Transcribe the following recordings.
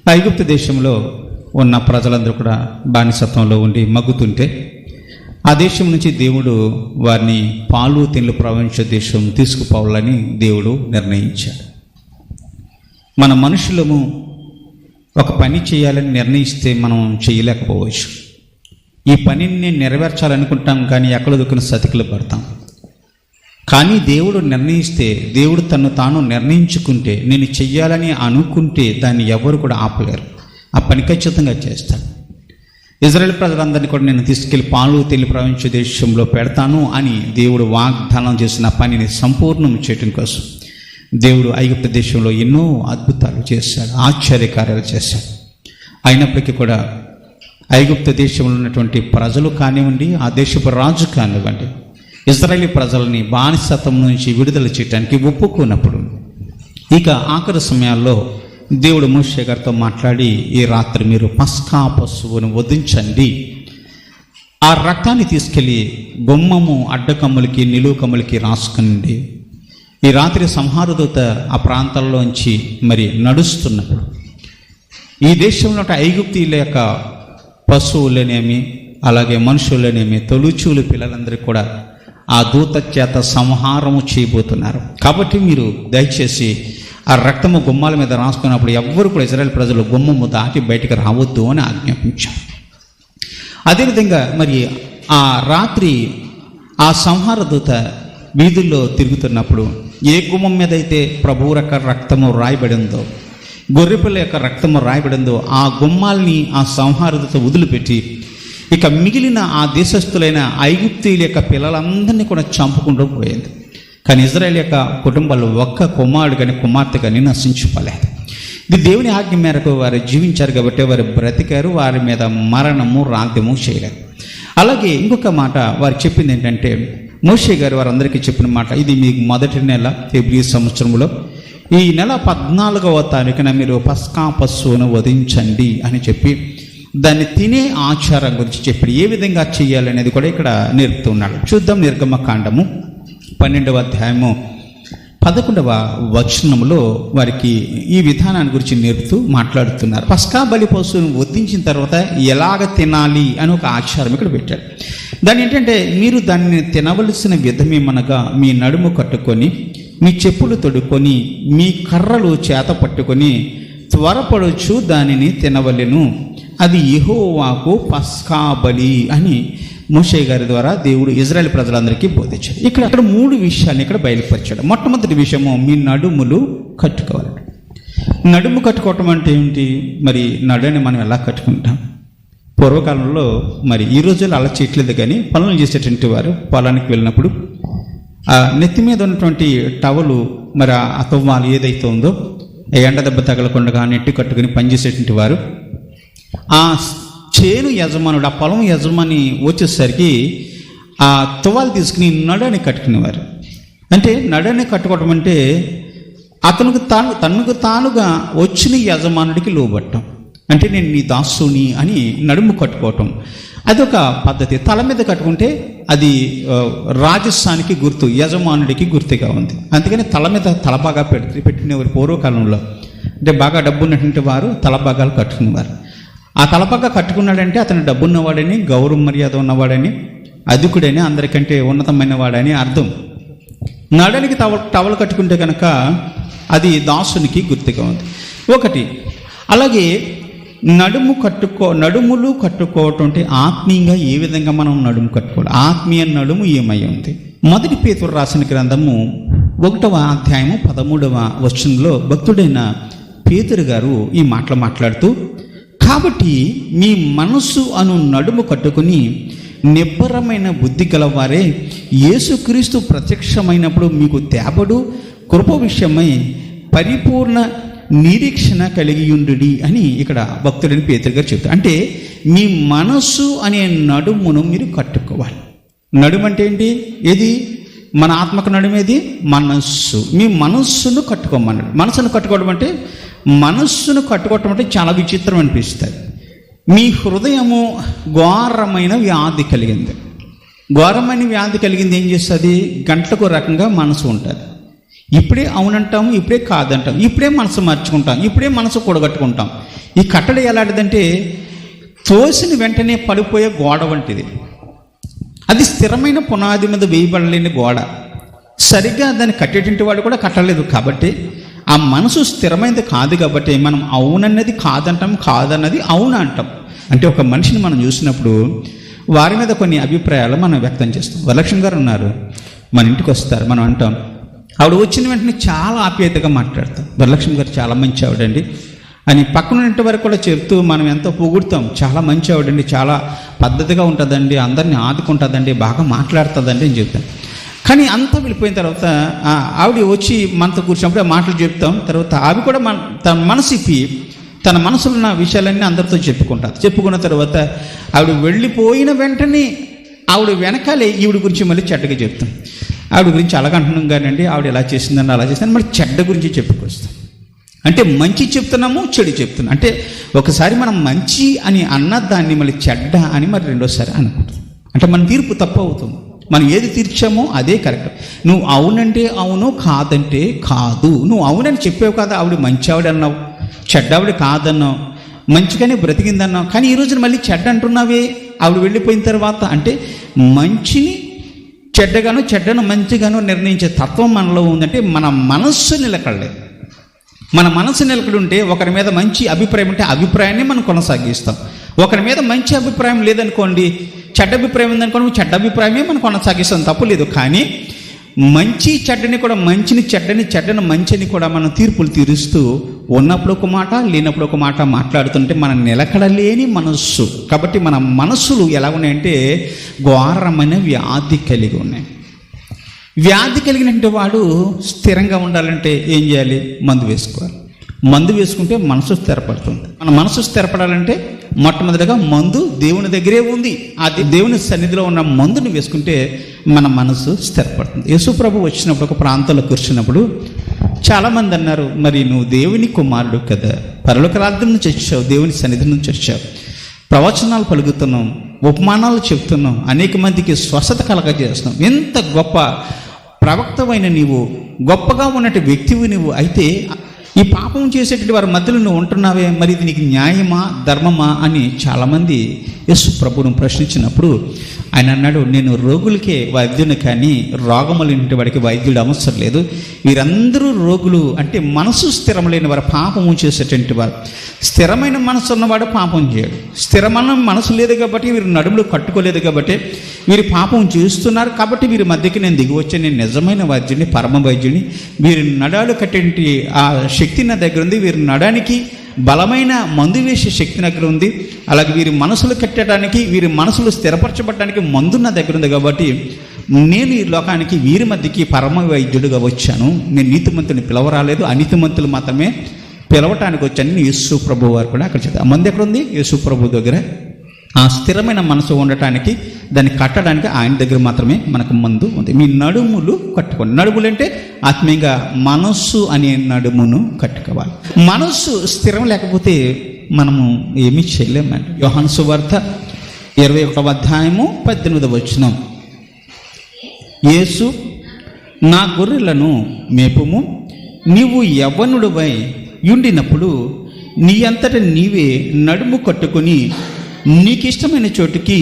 ఐగుప్తు దేశంలో ఉన్న ప్రజలందరూ కూడా బానిసత్వంలో ఉండి మగ్గుతుంటే ఆ దేశం నుంచి దేవుడు వారిని పాలు తెన్నులు ప్రవహించే దేశం తీసుకుపోవాలని దేవుడు నిర్ణయించాడు. మన మనుషులము ఒక పని చేయాలని నిర్ణయిస్తే మనం చేయలేకపోవచ్చు. ఈ పనిని నేను నెరవేర్చాలనుకుంటాం, కానీ ఎక్కడ దొరికిన సతికిలు పడతాం. కానీ దేవుడు నిర్ణయిస్తే, దేవుడు తను తాను నిర్ణయించుకుంటే, నేను చెయ్యాలని అనుకుంటే దాన్ని ఎవరు కూడా ఆపలేరు. ఆ పని ఖచ్చితంగా చేస్తాడు. ఇజ్రాయేల్ ప్రజలందరినీ కూడా నేను తీసుకెళ్లి పాలు తెన్నులు ప్రవహించే దేశంలో పెడతాను అని దేవుడు వాగ్దానం చేసిన పనిని సంపూర్ణం చేయడం కోసం దేవుడు ఐగుప్తు దేశంలో ఎన్నో అద్భుతాలు చేశాడు, ఆశ్చర్యకార్యాలు చేశాడు. అయినప్పటికీ కూడా ఐగుప్తు దేశంలో ఉన్నటువంటి ప్రజలు కానివ్వండి, ఆ దేశపు రాజు కానివ్వండి, ఇజ్రాయేలీ ప్రజలని బానిసత్వం నుంచి విడుదల చేయడానికి ఒప్పుకున్నప్పుడు ఇక ఆఖరి సమయాల్లో దేవుడు మోషే గారితో మాట్లాడి, ఈ రాత్రి మీరు పస్కా పశువును వధించండి, ఆ రక్తాన్ని తీసుకెళ్ళి గుమ్మము అడ్డకమ్ములకి నిలువు కమ్ములకి రాసుకునండి. ఈ రాత్రి సంహారదూత ఆ ప్రాంతాల్లోంచి మరి నడుస్తున్నప్పుడు ఈ దేశంలో ఐగుప్తీయుల యొక్క పశువులనేమి అలాగే మనుషులనేమి తొలుచూలు పిల్లలందరికీ కూడా ఆ దూత చేత సంహారము చేయబోతున్నారు. కాబట్టి మీరు దయచేసి ఆ రక్తము గుమ్మాల మీద రాసుకున్నప్పుడు ఎవ్వరు కూడా ఇజ్రాయేల్ ప్రజలు గుమ్మము దాటి బయటికి రావద్దు అని ఆజ్ఞాపించారు. అదేవిధంగా మరి ఆ రాత్రి ఆ సంహార దూత వీధుల్లో తిరుగుతున్నప్పుడు ఏ గుమ్మం మీద అయితే ప్రభువు యొక్క రక్తము రాయబడిందో, గొర్రెపిల్ల యొక్క రక్తము రాయబడిందో ఆ గుమ్మాల్ని ఆ సంహార దూత వదిలిపెట్టి ఇక మిగిలిన ఆ దేశస్థులైన ఐగుప్తీయుల యొక్క పిల్లలందరినీ కూడా చంపుకుంటూ పోయింది. కానీ ఇజ్రాయేల్ యొక్క కుటుంబాలు ఒక్క కుమారుడు కానీ కుమార్తె కానీ నశించుకోలేదు. ఇది దేవుని ఆజ్ఞ మేరకు వారు జీవించారు కాబట్టి వారు బ్రతికారు, వారి మీద మరణము రాజ్యము చేయలేదు. అలాగే ఇంకొక మాట వారు చెప్పింది ఏంటంటే, మోషే గారు వారందరికీ చెప్పిన మాట, ఇది మీకు మొదటి నెల ఫిబ్రవరి సంవత్సరంలో ఈ నెల 14వ తారీఖున మీరు పస్కా పశువును వధించండి అని చెప్పి దాన్ని తినే ఆచారం గురించి చెప్పి ఏ విధంగా చేయాలనేది కూడా ఇక్కడ నేర్పుతున్నాడు. చూద్దాం. నిర్గమకాండము 12వ అధ్యాయము 11వ వచనములో వారికి ఈ విధానాన్ని గురించి నేర్పుతూ మాట్లాడుతున్నారు. పస్కా బలి పశువును వధించిన తర్వాత ఎలాగ తినాలి అని ఒక ఆచారం ఇక్కడ పెట్టాడు. దాని ఏంటంటే, మీరు దాన్ని తినవలసిన విధమేమనగా మీ నడుము కట్టుకొని, మీ చెప్పులు తొడుక్కొని, మీ కర్రలు చేత పట్టుకొని త్వరపడొచ్చు దానిని తినవలెను, అది యెహోవాకు పస్కా బలి అని మోషే గారి ద్వారా దేవుడు ఇజ్రాయేల్ ప్రజలందరికీ బోధించాడు. ఇక్కడ 3 విషయాన్ని ఇక్కడ బయలుపరిచాడు. మొట్టమొదటి విషయము, మీ నడుములు కట్టుకోవాలి. నడుము కట్టుకోవటం అంటే ఏంటి? మరి నడుని మనం ఎలా కట్టుకుంటాం? పూర్వకాలంలో మరి ఈ రోజుల్లో అలా చేయట్లేదు, కానీ పనులు చేసేటువంటి వారు పొలానికి వెళ్ళినప్పుడు ఆ నెత్తి మీద ఉన్నటువంటి టవలు మరి ఆ తువ్వాలు ఏదైతే ఉందో ఎండ దెబ్బ తగలకుండా నెట్టి కట్టుకుని పనిచేసేటువంటి వారు ఆ చేను యజమానుడు, ఆ పొలం యజమాని వచ్చేసరికి ఆ తువ్వాలు తీసుకుని నడని కట్టుకునేవారు. అంటే నడని కట్టుకోవటం అంటే తనకు తానుగా వచ్చిన యజమానుడికి లోబట్టం. అంటే నేను నీ దాసుని అని నడుము కట్టుకోవటం అదొక పద్ధతి. తల మీద కట్టుకుంటే అది రాజస్థానికి గుర్తు, యజమానుడికి గుర్తుగా ఉంది. అందుకని తల మీద తలబాగా పెట్టినవారు పూర్వకాలంలో. అంటే బాగా డబ్బు ఉన్నటువంటి వారు తలబాగాలు కట్టుకునేవారు. ఆ తలబాగా కట్టుకున్నాడంటే అతను డబ్బున్నవాడని, గౌరవ మర్యాద ఉన్నవాడని, అధికుడని, అందరికంటే ఉన్నతమైన వాడని అర్థం. నడనికి టవలు కట్టుకుంటే కనుక అది దాసునికి గుర్తుగా ఉంది ఒకటి. అలాగే నడుములు కట్టుకోవటం అంటే ఆత్మీయంగా ఏ విధంగా మనం నడుము కట్టుకోవాలి, ఆత్మీయ నడుము ఏమై ఉంది. మొదటి పేతురు రాసిన గ్రంథము 1వ అధ్యాయము 13వ వచనంలో భక్తుడైన పేతురు గారు ఈ మాటలు మాట్లాడుతూ, కాబట్టి మీ మనస్సు అను నడుము కట్టుకుని నిబ్బరమైన బుద్ధి గలవారే యేసుక్రీస్తు ప్రత్యక్షమైనప్పుడు మీకు తేబడు కృప విషయమై పరిపూర్ణ నిరీక్షణ కలిగి ఉండుడి అని ఇక్కడ భక్తుడని పేతురు గారు చెప్తారు. అంటే మీ మనస్సు అనే నడుమును మీరు కట్టుకోవాలి. నడుము అంటే ఏంటి? ఏది? మన ఆత్మకు నడుమేది మనస్సు. మీ మనస్సును కట్టుకోమన్నాడు. మనస్సును కట్టుకోవడం అంటే, మనస్సును కట్టుకోవటం అంటే చాలా విచిత్రం అనిపిస్తుంది. మీ హృదయము ఘోరమైన వ్యాధి కలిగింది. ఘోరమైన వ్యాధి కలిగింది ఏం చేస్తుంది? గంటలకు రకంగా మనసు ఉంటుంది. ఇప్పుడే అవునంటాం, ఇప్పుడే కాదంటాం, ఇప్పుడే మనసు మార్చుకుంటాం, ఇప్పుడే మనసు కూడగట్టుకుంటాం. ఈ కట్టడి ఎలాంటిదంటే తోసిన వెంటనే పడిపోయే గోడ వంటిది. అది స్థిరమైన పునాది మీద వేయబడలేని గోడ. సరిగ్గా దాన్ని కట్టేటువంటి వాడు కూడా కట్టలేదు. కాబట్టి ఆ మనసు స్థిరమైనది కాదు. కాబట్టి మనం అవునన్నది కాదంటాం, కాదన్నది అవును అంటాం. అంటే ఒక మనిషిని మనం చూసినప్పుడు వారి మీద కొన్ని అభిప్రాయాలు మనం వ్యక్తం చేస్తాం. వరలక్ష్మి గారు ఉన్నారు, మన ఇంటికి వస్తారు, మనం అంటాం ఆవిడ వచ్చిన వెంటనే చాలా ఆప్యాయతగా మాట్లాడతాం, వరలక్ష్మి గారు చాలా మంచి ఆవిడండి అని పక్కన వరకు కూడా చెప్తూ మనం ఎంతో పొగుడుతాం. చాలా మంచి ఆవిడండి, చాలా పద్ధతిగా ఉంటుందండి, అందరినీ ఆదుకుంటుందండి, బాగా మాట్లాడుతుందండి అని చెప్తాం. కానీ అంతా వెళ్ళిపోయిన తర్వాత ఆవిడ వచ్చి మనతో కూర్చున్నప్పుడు ఆ మాటలు చెప్తాం. తర్వాత ఆవిడ కూడా తన మనసు ఇప్పి తన మనసులో ఉన్న విషయాలన్నీ అందరితో చెప్పుకుంటారు. చెప్పుకున్న తర్వాత ఆవిడ వెళ్ళిపోయిన వెంటనే ఆవిడ వెనకాలే ఈవిడ గురించి మళ్ళీ చెడ్డగా చెప్తాం. ఆవిడ గురించి అలాగంటున్నాం కానండి, ఆవిడ ఎలా చేసిందని అలా చేసిందని మళ్ళీ చెడ్డ గురించి చెప్పుకొస్తాం. అంటే మంచి చెప్తున్నాము, చెడు చెప్తున్నాం. అంటే ఒకసారి మనం మంచి అని అన్న దాన్ని మళ్ళీ చెడ్డ అని మరి రెండోసారి అనుకుంటాం. అంటే మన తీర్పు తప్పు అవుతుంది. మనం ఏది తీర్చామో అదే కరెక్ట్. నువ్వు అవునంటే అవును, కాదంటే కాదు. నువ్వు అవునని చెప్పావు కదా, ఆవిడ మంచి ఆవిడ అన్నావు, చెడ్డ ఆవిడ కాదన్నావు, మంచిగానే బ్రతికిందన్నావు. కానీ ఈ రోజున మళ్ళీ చెడ్డ అంటున్నావే ఆవిడ వెళ్ళిపోయిన తర్వాత. అంటే మంచిని చెడ్డగాను, చెడ్డను మంచిగాను నిర్ణయించే తత్వం మనలో ఉందంటే మన మనస్సు నిలకడలేదు. మన మనసు నిలకడ ఉంటే ఒకరి మీద మంచి అభిప్రాయం ఉంటే అభిప్రాయాన్ని మనం కొనసాగిస్తాం. ఒకరి మీద మంచి అభిప్రాయం లేదనుకోండి, చెడ్డ అభిప్రాయం ఉందనుకోండి, చెడ్డ అభిప్రాయమే మనం కొనసాగిస్తాం, తప్పు లేదు. కానీ మంచి చెడ్డని కూడా, మంచిని చెడ్డని, చెడ్డను మంచిని కూడా మనం తీర్పులు తీరుస్తూ ఉన్నప్పుడు ఒక మాట, లేనప్పుడు ఒక మాట మాట్లాడుతుంటే మన నిలకడలేని మనస్సు. కాబట్టి మన మనస్సులు ఎలా ఉన్నాయంటే ఘోరమైన వ్యాధి కలిగి ఉన్నాయి. వ్యాధి కలిగినటువంటి వాడు స్థిరంగా ఉండాలంటే ఏం చేయాలి? మందు వేసుకోవాలి. మందు వేసుకుంటే మనసు స్థిరపడుతుంది. మన మనసు స్థిరపడాలంటే మొట్టమొదటిగా మందు దేవుని దగ్గరే ఉంది. అది దేవుని సన్నిధిలో ఉన్న మందుని వేసుకుంటే మన మనసు స్థిరపడుతుంది. యేసుప్రభు వచ్చినప్పుడు ఒక ప్రాంతంలో కూర్చున్నప్పుడు చాలామంది అన్నారు, మరి నువ్వు దేవుని కుమారుడు కదా, పరలోక రాజ్యం నుంచి వచ్చావు, దేవుని సన్నిధి నుంచి వచ్చావు, ప్రవచనాలు పలుకుతున్నాం, ఉపమానాలు చెప్తున్నాం, అనేక మందికి స్వస్థత కలగజేస్తున్నాం, ఎంత గొప్ప ప్రవక్తవైన నీవు, గొప్పగా ఉన్నట్టు వ్యక్తివి నువ్వు, అయితే ఈ పాపం చేసేటువంటి వారి మధ్యలో నువ్వు ఉంటున్నావే, మరి ఇది నీకు న్యాయమా, ధర్మమా అని చాలామంది యేసు ప్రభువును ప్రశ్నించినప్పుడు ఆయన అన్నాడు, నేను రోగులకే వైద్యుని కానీ రోగములు ఇంటి వాడికి వైద్యుడు అవసరం లేదు. వీరందరూ రోగులు. అంటే మనసు స్థిరం లేని వారు, పాపము చేసేటువంటి వారు. స్థిరమైన మనసు ఉన్నవాడు పాపం చేయడు. స్థిరమైన మనసు లేదు కాబట్టి వీరు నడుములు కట్టుకోలేదు కాబట్టి వీరు పాపం చేస్తున్నారు. కాబట్టి వీరి మధ్యకి నేను దిగి వచ్చాను, నేను నిజమైన వైద్యుని, పరమ వైద్యుని. వీరి నడాలు కట్టేటి ఆ శక్తి నా దగ్గర ఉంది, వీరి నడానికి బలమైన మందు వేసే శక్తి దగ్గర ఉంది. అలాగే వీరి మనసులు కట్టడానికి, వీరి మనసులు స్థిరపరచబడటానికి మందు నా దగ్గర ఉంది. కాబట్టి నేను ఈ లోకానికి వీరి మధ్యకి పరమ వైద్యుడిగా వచ్చాను. నేను నీతిమంతుని పిలవరాలేదు, అనీతిమంతులు మాత్రమే పిలవటానికి వచ్చాను. యేసు ప్రభు వారు కూడా అక్కడ చెప్తారు. ఆ మందు ఎక్కడ ఉంది? యేసు ప్రభు దగ్గర. ఆ స్థిరమైన మనసు ఉండటానికి, దాన్ని కట్టడానికి ఆయన దగ్గర మాత్రమే మనకు మందు ఉంది. మీ నడుములు కట్టుకోండి. నడుములు అంటే ఆత్మీయంగా మనస్సు అనే నడుమును కట్టుకోవాలి. మనస్సు స్థిరం లేకపోతే మనము ఏమీ చేయలేమండి. యోహాను సువార్త 21వ అధ్యాయము 18వ వచనం, యేసు, నా గొర్రెలను మేపుము, నీవు యవ్వనుడివై ఉండినప్పుడు నీ అంతట నీవే నడుము కట్టుకొని నీకిష్టమైన చోటుకి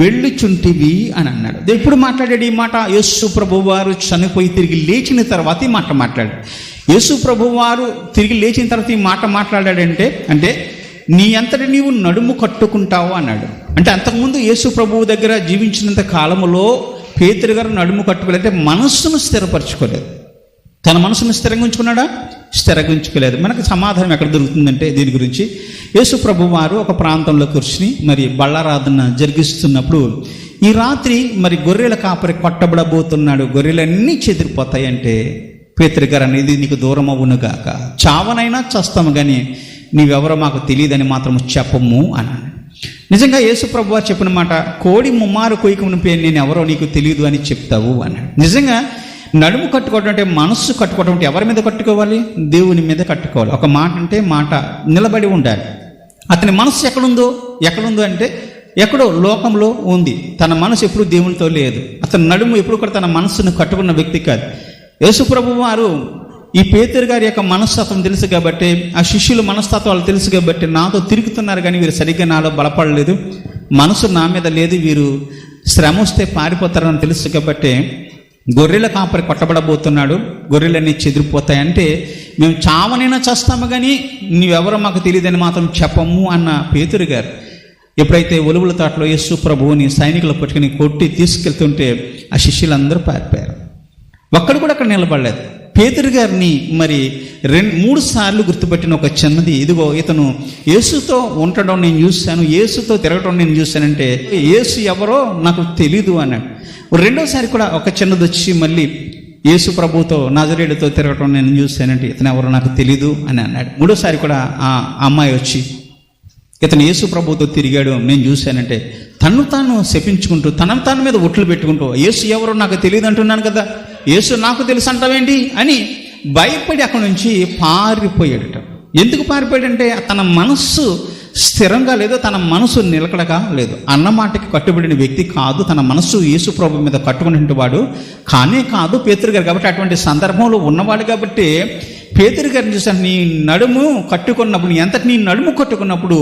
వెళ్ళుచుంటివి అని అన్నాడు. ఎప్పుడు మాట్లాడాడు ఈ మాట? యేసు ప్రభు వారు చనిపోయి తిరిగి లేచిన తర్వాత ఈ మాట మాట్లాడాడు. యేసు ప్రభు వారు తిరిగి లేచిన తర్వాత ఈ మాట మాట్లాడాడంటే, అంటే నీ అంతటి నీవు నడుము కట్టుకుంటావు అన్నాడు. అంటే అంతకుముందు యేసు ప్రభువు దగ్గర జీవించినంత కాలంలో పేతురు గారు నడుము కట్టుకోలేదంటే మనస్సును స్థిరపరచుకోలేదు. తన మనసును స్థిరంగా ఉంచుకున్నాడా? స్థిరంగా ఉంచుకోలేదు. మనకు సమాధానం ఎక్కడ దొరుకుతుందంటే దీని గురించి, యేసు ప్రభు వారు ఒక ప్రాంతంలో కూర్చుని మరి బళ్ళారాధన జరిగిస్తున్నప్పుడు ఈ రాత్రి మరి గొర్రెల కాపరి కొట్టబడబోతున్నాడు, గొర్రెలన్నీ చెదిరిపోతాయంటే పేతురు గారు అనేది, నీకు దూరం అవునుగాక, చావనైనా చస్తాము కానీ నీవెవరో మాకు తెలియదని మాత్రం చెప్పము అన్నాడు. నిజంగా యేసు ప్రభు వారు చెప్పిన మాట, కోడి ముమ్మారు కొయ్యకుని నేను ఎవరో నీకు తెలియదు అని చెప్తావు అన్నాడు. నిజంగా నడుము కట్టుకోవడం అంటే, మనస్సు కట్టుకోవడం అంటే ఎవరి మీద కట్టుకోవాలి? దేవుని మీద కట్టుకోవాలి. ఒక మాట అంటే మాట నిలబడి ఉండాలి. అతని మనస్సు ఎక్కడుందో అంటే ఎక్కడో లోకంలో ఉంది. తన మనసు ఎప్పుడు దేవునితో లేదు. అతని నడుము ఎప్పుడు కూడా తన మనస్సును కట్టుకున్న వ్యక్తి కాదు. యేసుప్రభు వారు ఈ పేతురు గారి యొక్క మనస్తత్వం తెలుసు కాబట్టి, ఆ శిష్యుల మనస్తత్వాలు తెలుసు కాబట్టి, నాతో తిరుగుతున్నారు కానీ వీరు సరిగ్గా నాలో బలపడలేదు, మనసు నా మీద లేదు, వీరు శ్రమ వస్తే పారిపోతారని తెలుసు కాబట్టి గొర్రెల కాపరి కొట్టబడబోతున్నాడు, గొర్రెలన్నీ చెదిరిపోతాయంటే మేము చావనైనా చేస్తాము కానీ నీవెవరో మాకు తెలియదని మాత్రం చెప్పము అన్న పేతురు గారు ఎప్పుడైతే ఒలువుల తోటలో యేసు ప్రభువుని సైనికులు పట్టుకుని కొట్టి తీసుకెళ్తుంటే ఆ శిష్యులందరూ పారిపోయారు. ఒక్కడు కూడా అక్కడ నిలబడలేదు. పేతురు గారిని మరి 2-3 సార్లు గుర్తుపెట్టిన ఒక చిన్నది, ఇదిగో ఇతను యేసుతో ఉండడం నేను చూశాను, యేసుతో తిరగడం నేను చూశానంటే యేసు ఎవరో నాకు తెలీదు అన్నాడు. రెండోసారి కూడా ఒక చిన్నది వచ్చి మళ్ళీ యేసు ప్రభుతో నజరేయుడితో తిరగటం నేను చూశానంటే ఇతను ఎవరో నాకు తెలీదు అని అన్నాడు. మూడోసారి కూడా ఆ అమ్మాయి వచ్చి ఇతను యేసు ప్రభుతో తిరిగాడు నేను చూశానంటే తను తాను శపించుకుంటూ తన మీద ఒట్లు పెట్టుకుంటూ యేసు ఎవరో నాకు తెలియదు అంటున్నాను కదా, యేసు నాకు తెలుసు అంటావేంటి అని భయపడి అక్కడి నుంచి పారిపోయాడట. ఎందుకు పారిపోయాడంటే తన మనస్సు స్థిరంగా లేదు, తన మనసు నిలకడగా లేదు. అన్నమాటకి కట్టుబడిన వ్యక్తి కాదు, తన మనస్సు యేసు ప్రభు మీద కట్టుకునే వాడు కానే కాదు పేతురు గారు. కాబట్టి అటువంటి సందర్భంలో ఉన్నవాడు కాబట్టి పేతురు గారిని చూసాను, నీ నడుము కట్టుకున్నప్పుడు, నీ అంతటి నీ నడుము కట్టుకున్నప్పుడు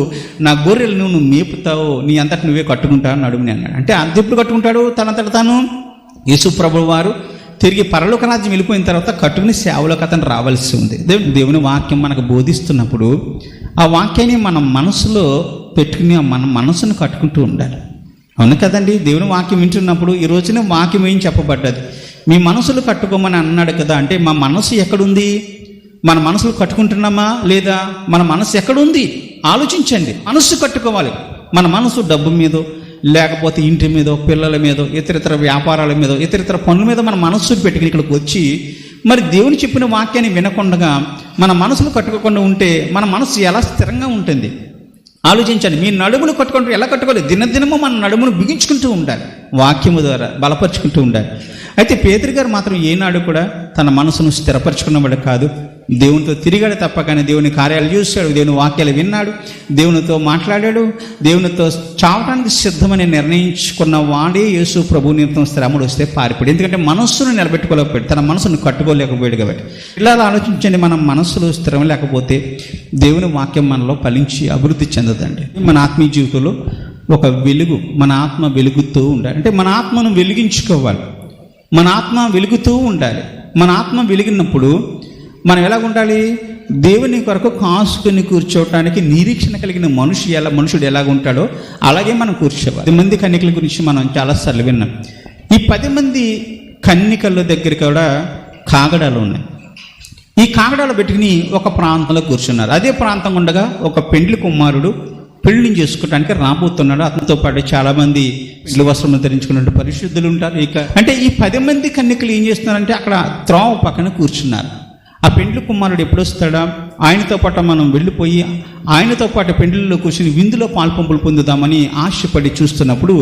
నా గొర్రెలు నువ్వు మేపుతావు, నీ అంతటి నువ్వే కట్టుకుంటావు నడుముని అన్నాడు. అంటే అంతెప్పుడు కట్టుకుంటాడు? తనంతట తాను యేసు ప్రభు వారు తిరిగి పరలోక రాజ్యం వెళ్ళిపోయిన తర్వాత కట్టుకుని సేవలోకి అతను రావాల్సి ఉంది. దేవుని వాక్యం మనకు బోధిస్తున్నప్పుడు ఆ వాక్యాన్ని మన మనసులో పెట్టుకుని మన మనసును కట్టుకుంటూ ఉండాలి. అవును కదండి? దేవుని వాక్యం వింటున్నప్పుడు ఈ రోజున వాక్యం ఏం చెప్పబడ్డది, మీ మనసులు కట్టుకోమని అన్నాడు కదా. అంటే మా మనసు ఎక్కడుంది? మన మనసులు కట్టుకుంటున్నామా లేదా? మన మనసు ఎక్కడుంది ఆలోచించండి. మనస్సు కట్టుకోవాలి. మన మనసు డబ్బు మీదో, లేకపోతే ఇంటి మీదో, పిల్లల మీదో, ఇతరితర వ్యాపారాల మీదో, ఇతరితర పనుల మీద మన మనస్సు పెట్టుకుని ఇక్కడికి వచ్చి మరి దేవుని చెప్పిన వాక్యాన్ని వినకుండా మన మనసులు కట్టుకోకుండా ఉంటే మన మనసు ఎలా స్థిరంగా ఉంటుంది ఆలోచించండి. మీ నడుమును కట్టుకుంటూ ఎలా కట్టుకోవాలి? దినదినము మన నడుమును బిగించుకుంటూ ఉండాలి, వాక్యము ద్వారా బలపరుచుకుంటూ ఉండాలి. అయితే పేతురు గారు మాత్రం ఏనాడు కూడా తన మనసును స్థిరపరచుకున్నవాడు కాదు. దేవునితో తిరిగాడు తప్ప కానీ దేవుని కార్యాలు చూశాడు, దేవుని వాక్యాలు విన్నాడు, దేవునితో మాట్లాడాడు. దేవునితో చావటానికి సిద్ధమని నిర్ణయించుకున్న వాడే యేసు ప్రభు నిమిత్తం శ్రమడు వస్తే పారిపోయాడు. ఎందుకంటే మనస్సును నిలబెట్టుకోలేకపోయాడు, తన మనసును కట్టుకోలేకపోయాడు కాబట్టి. ఇలా ఆలోచించండి, మన మనస్సులో స్థిరం లేకపోతే దేవుని వాక్యం మనలో ఫలించి అభివృద్ధి చెందదండి. మన ఆత్మీయ జీవితంలో ఒక వెలుగు, మన ఆత్మ వెలుగుతూ ఉండాలి. అంటే మన ఆత్మను వెలిగించుకోవాలి, మన ఆత్మ వెలుగుతూ ఉండాలి. మన ఆత్మ వెలిగినప్పుడు మనం ఎలా ఉండాలి? దేవుని కొరకు కాసుకుని కూర్చోవటానికి నిరీక్షణ కలిగిన మనుషుడు ఎలాగ ఉంటాడో అలాగే మనం కూర్చోవాలి. 10 మంది కన్యకల గురించి మనం చాలాసార్లు విన్నాం. ఈ 10 మంది కన్యకల దగ్గర కూడా కాగడాలు ఉన్నాయి. ఈ కాగడాలు పెట్టుకుని ఒక ప్రాంతంలో కూర్చున్నారు. అదే ప్రాంతం ఉండగా ఒక పెండ్లి కుమారుడు పెళ్లి చేసుకోవడానికి రాబోతున్నాడు. అతనితో పాటు చాలా మంది వస్త్రములు ధరించుకున్న పరిశుద్ధులు ఉంటారు. ఇక అంటే ఈ 10 మంది కన్యకలు ఏం చేస్తున్నారంటే అక్కడ త్రోవ పక్కన కూర్చున్నారు. ఆ పెండ్లి కుమారుడు ఎప్పుడు వస్తాడా? ఆయనతో పాటు మనం వెళ్ళిపోయి ఆయనతో పాటు పెండ్లిలో కూర్చుని విందులో పాల్పంపులు పొందుదామని ఆశపడి చూస్తున్నప్పుడు,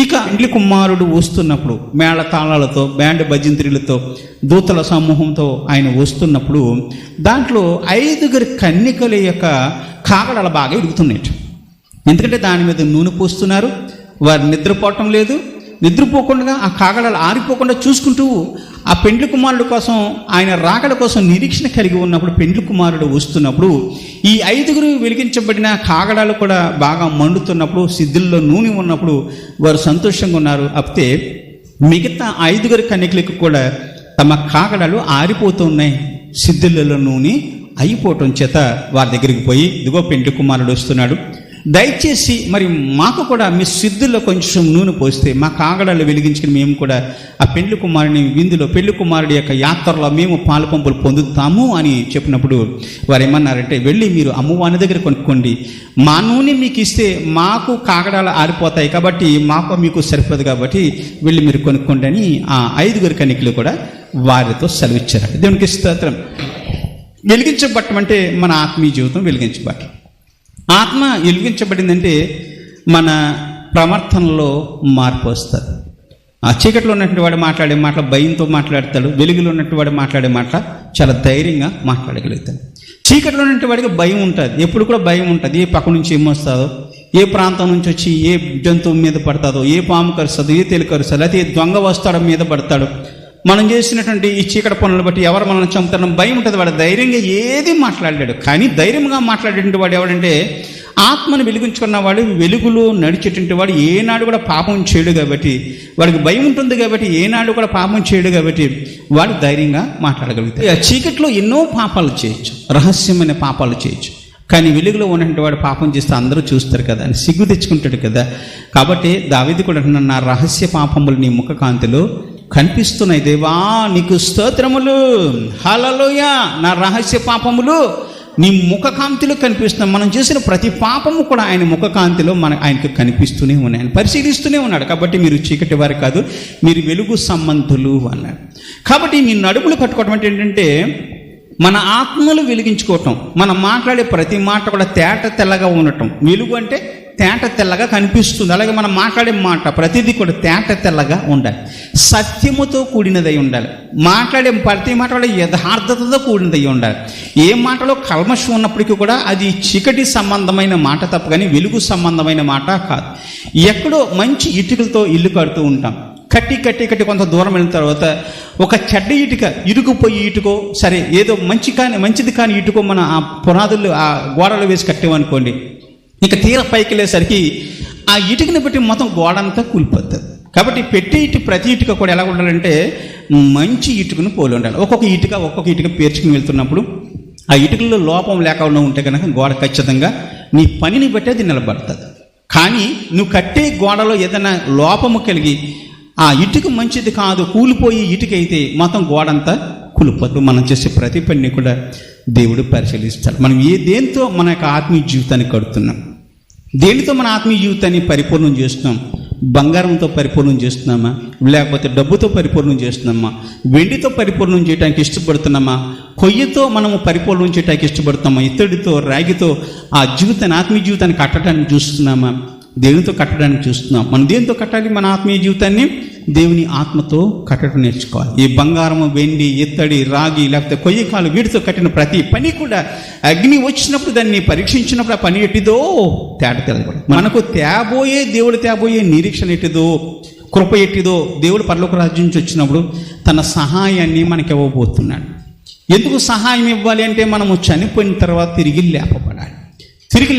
ఇక పెండ్లి కుమారుడు వస్తున్నప్పుడు మేళ తాళాలతో, బ్యాండ్ భజంత్రీలతో, దూతల సమూహంతో ఆయన వస్తున్నప్పుడు దాంట్లో 5 కన్యకల యొక్క కాగడాలు బాగా ఎదుగుతున్నాయి. ఎందుకంటే దాని మీద నూనె పోస్తున్నారు. వారు నిద్రపోవటం లేదు. నిద్రపోకుండా ఆ కాగడాలు ఆరిపోకుండా చూసుకుంటూ ఆ పెండ్లి కుమారుడు కోసం, ఆయన రాకడ కోసం నిరీక్షణ కలిగి ఉన్నప్పుడు పెండ్లి కుమారుడు వస్తున్నప్పుడు ఈ 5 వెలిగించబడిన కాగడాలు కూడా బాగా మండుతున్నప్పుడు, సిద్ధుల్లో నూనె ఉన్నప్పుడు వారు సంతోషంగా ఉన్నారు. అయితే మిగతా 5 కన్యకలకు కూడా తమ కాగడాలు ఆరిపోతున్నాయి, సిద్ధులలో నూనె అయిపోవటం చేత వారి దగ్గరికి పోయి, ఇదిగో పెండ్లి కుమారుడు వస్తున్నాడు, దయచేసి మరి మాకు కూడా మీ సిద్ధుల్లో కొంచెం నూనె పోస్తే మా కాగడాలు వెలిగించుకుని మేము కూడా ఆ పెండ్లి కుమారుని విందులో, పెళ్లి కుమారుడి యొక్క యాత్రలో మేము పాలుపంపులు పొందుతాము అని చెప్పినప్పుడు వారు ఏమన్నారంటే, వెళ్ళి మీరు అమ్మవారి దగ్గర కొనుక్కోండి, మా నూనె మీకు ఇస్తే మాకు కాగడాలు ఆరిపోతాయి కాబట్టి మాకు మీకు సరిపోదు కాబట్టి వెళ్ళి మీరు కొనుక్కోండి అని ఆ 5 కన్యకలు కూడా వారితో సెలవిచ్చారు. దేవునికి స్తోత్రం. వెలిగించబట్టం అంటే మన ఆత్మీయ జీవితం వెలిగించబట్టం. ఆత్మ వెలిగించబడిందంటే మన ప్రవర్తనలో మార్పు వస్తుంది. ఆ చీకట్లో ఉన్నటువంటి వాడు మాట్లాడే మాటలు భయంతో మాట్లాడతాడు, వెలుగులో ఉన్నటువంటి వాడు మాట్లాడే మాటలు చాలా ధైర్యంగా మాట్లాడగలుగుతాడు. చీకట్లో ఉన్నటువంటి వాడికి భయం ఉంటుంది, ఎప్పుడు కూడా భయం ఉంటుంది. ఏ పక్క నుంచి ఏమొస్తుందో, ఏ ప్రాంతం నుంచి వచ్చి ఏ జంతువు మీద పడతాదో, ఏ పాము కరుస్తుందో, ఏ తేలి కరుస్తుందో, అయితే దొంగ వస్తాడో మీద పడతాడు, మనం చేసినటువంటి ఈ చీకటి పనులను బట్టి ఎవరు మనల్ని చంపుతారని భయం ఉంటుంది. వాడు ధైర్యంగా ఏది మాట్లాడాడు. కానీ ధైర్యంగా మాట్లాడేటువంటి వాడు ఎవడంటే ఆత్మను వెలిగించుకున్న వాడు, వెలుగులో నడిచేటువంటి వాడు ఏనాడు కూడా పాపం చేయడు కాబట్టి, వాడికి భయం ఉంటుంది కాబట్టి ఏనాడు కూడా పాపం చేయడు కాబట్టి వాడు ధైర్యంగా మాట్లాడగలుగుతాడు. ఆ చీకట్లో ఎన్నో పాపాలు చేయొచ్చు, రహస్యమైన పాపాలు చేయొచ్చు. కానీ వెలుగులో ఉన్నటువంటి వాడు పాపం చేస్తే అందరూ చూస్తారు కదా అని సిగ్గు తెచ్చుకుంటాడు కదా. కాబట్టి దావీదు కూడా అంటున్నాడు, నా రహస్య పాపములు నీ ముఖ కాంతిలో కనిపిస్తున్నాయి దేవా, నీకు స్తోత్రములు, హల్లెలూయా. నా రహస్య పాపములు నీ ముఖ కాంతిలో కనిపిస్తున్నాయి. మనం చేసిన ప్రతి పాపము కూడా ఆయన ముఖ కాంతిలో ఆయనకు కనిపిస్తూనే ఉన్నాయి, ఆయన పరిశీలిస్తూనే ఉన్నాడు. కాబట్టి మీరు చీకటి వారు కాదు, మీరు వెలుగు సంబంధులు అన్నాడు. కాబట్టి మీ నడుములు కట్టుకోవటం అంటే ఏంటంటే మన ఆత్మలు వెలిగించుకోవటం, మనం మాట్లాడే ప్రతి మాట కూడా తేట తెల్లగా ఉండటం. వెలుగు అంటే తేట తెల్లగా కనిపిస్తుంది. అలాగే మనం మాట్లాడే మాట ప్రతిదీ కూడా తేట తెల్లగా ఉండాలి, సత్యముతో కూడినదై ఉండాలి. మాట్లాడే ప్రతి మాట కూడా యథార్థతతో కూడినదై ఉండాలి. ఏ మాటలో కల్మషం ఉన్నప్పటికీ కూడా అది చీకటి సంబంధమైన మాట తప్ప కానీ వెలుగు సంబంధమైన మాట కాదు. ఎక్కడో మంచి ఇటుకలతో ఇల్లు కడుతూ ఉంటాం, కట్టి కొంత దూరం వెళ్ళిన తర్వాత ఒక చెడ్డ ఇటుక, ఇరుకుపోయి ఇటుకో, సరే ఏదో మంచిది కానీ ఇటుకో మన ఆ పునాదులు ఆ గోడలు వేసి కట్టామనుకోండి, ఇక తీర పైకి వెళ్ళేసరికి ఆ ఇటుకని బట్టి మొత్తం గోడ అంతా కూలిపోతుంది. కాబట్టి ప్రతి ఇటుక కూడా ఎలా ఉండాలంటే మంచి ఇటుకను పోలి ఉండాలి. ఒక్కొక్క ఇటుక పేర్చుకుని వెళ్తున్నప్పుడు ఆ ఇటుకల్లో లోపం లేకుండా ఉంటే కనుక గోడ ఖచ్చితంగా నీ పనిని బట్టి అది నిలబడుతుంది. కానీ నువ్వు కట్టే గోడలో ఏదైనా లోపము కలిగి ఆ ఇటుక మంచిది కాదు, కూలిపోయి ఇటుక అయితే మొత్తం గోడంతా కూలిపోతుంది. మనం చేసే ప్రతి పనిని కూడా దేవుడు పరిశీలిస్తాడు. మనం దేంతో మన యొక్క ఆత్మీయ జీవితాన్ని కడుతున్నాం, దేనితో మన ఆత్మీయ జీవితాన్ని పరిపూర్ణం చేస్తున్నాం? బంగారంతో పరిపూర్ణం చేస్తున్నామా, లేకపోతే డబ్బుతో పరిపూర్ణం చేస్తున్నామా, వెండితో పరిపూర్ణం చేయడానికి ఇష్టపడుతున్నామా, కొయ్యతో మనము పరిపూర్ణం చేయడానికి ఇష్టపడుతున్నామా, ఇత్తడితో రాగితో ఆ జీవితాన్ని ఆత్మీయ జీవితాన్ని కట్టడానికి చూస్తున్నామా, దేవునితో కట్టడానికి చూస్తున్నాం? మనం దేనితో కట్టాలి మన ఆత్మీయ జీవితాన్ని? దేవుని ఆత్మతో కట్టడం నేర్చుకోవాలి. ఈ బంగారము, వెండి, ఇత్తడి, రాగి, లేకపోతే కొయ్యకాలు వీటితో కట్టిన ప్రతి పని కూడా అగ్ని వచ్చినప్పుడు దాన్ని పరీక్షించినప్పుడు ఆ పని ఎట్టిదో తేట తెలగదు. మనకు దేవుడు తేబోయే నిరీక్షణ ఎట్టిదో, కృప ఎట్టిదో, దేవుడు పరలోక రాజ్యం నుంచి వచ్చినప్పుడు తన సహాయాన్ని మనకి ఇవ్వబోతున్నాడు. ఎందుకు సహాయం ఇవ్వాలి అంటే మనము చనిపోయిన తర్వాత తిరిగి